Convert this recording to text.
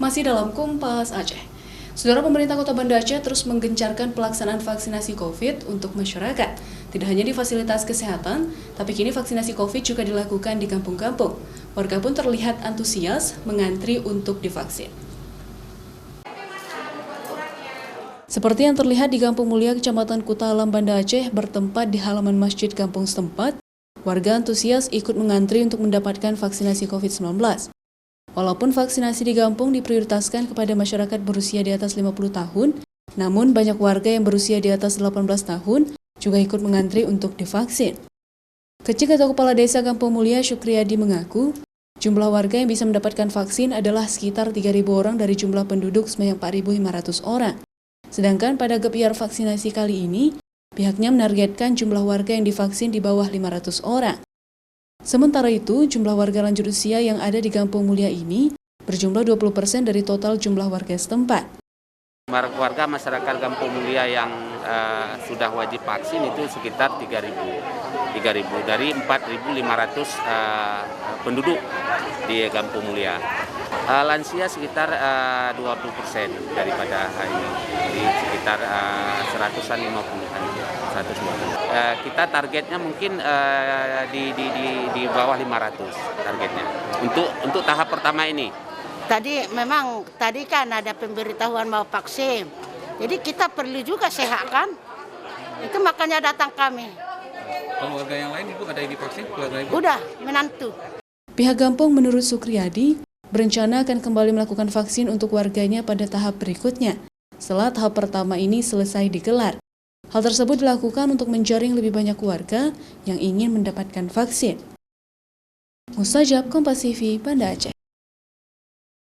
Masih dalam Kompas Aceh. Saudara, pemerintah Kota Banda Aceh terus menggencarkan pelaksanaan vaksinasi COVID untuk masyarakat. Tidak hanya di fasilitas kesehatan, tapi kini vaksinasi COVID juga dilakukan di kampung-kampung. Warga pun terlihat antusias mengantri untuk divaksin. Seperti yang terlihat di Kampung Mulia, Kecamatan Kutalam, Banda Aceh, bertempat di halaman masjid kampung setempat, warga antusias ikut mengantri untuk mendapatkan vaksinasi COVID-19. Walaupun vaksinasi di kampung diprioritaskan kepada masyarakat berusia di atas 50 tahun, namun banyak warga yang berusia di atas 18 tahun juga ikut mengantri untuk divaksin. Kecil Ketua Kepala Desa Kampung Mulia, Syukriyadi, mengaku jumlah warga yang bisa mendapatkan vaksin adalah sekitar 3.000 orang dari jumlah penduduk sebanyak 4.500 orang. Sedangkan pada gebyar vaksinasi kali ini, pihaknya menargetkan jumlah warga yang divaksin di bawah 500 orang. Sementara itu, jumlah warga lanjut usia yang ada di Kampung Mulia ini berjumlah 20% dari total jumlah warga setempat. Warga masyarakat Kampung Mulia yang sudah wajib vaksin itu sekitar 3.000 dari 4.500 penduduk di Kampung Mulia. Lansia sekitar 20% daripada hari ini, jadi sekitar 150-an. Kita targetnya mungkin di bawah 500 targetnya untuk tahap pertama ini. Tadi kan ada pemberitahuan mau vaksin, jadi kita perlu juga sehat kan, itu makanya datang kami. Kalau warga yang lain Ibu ada yang divaksin? Udah, menantu. Pihak kampung menurut Syukriyadi berencana akan kembali melakukan vaksin untuk warganya pada tahap berikutnya setelah tahap pertama ini selesai digelar. Hal tersebut dilakukan untuk menjaring lebih banyak warga yang ingin mendapatkan vaksin. Mustajab, Kompas TV, Banda Aceh.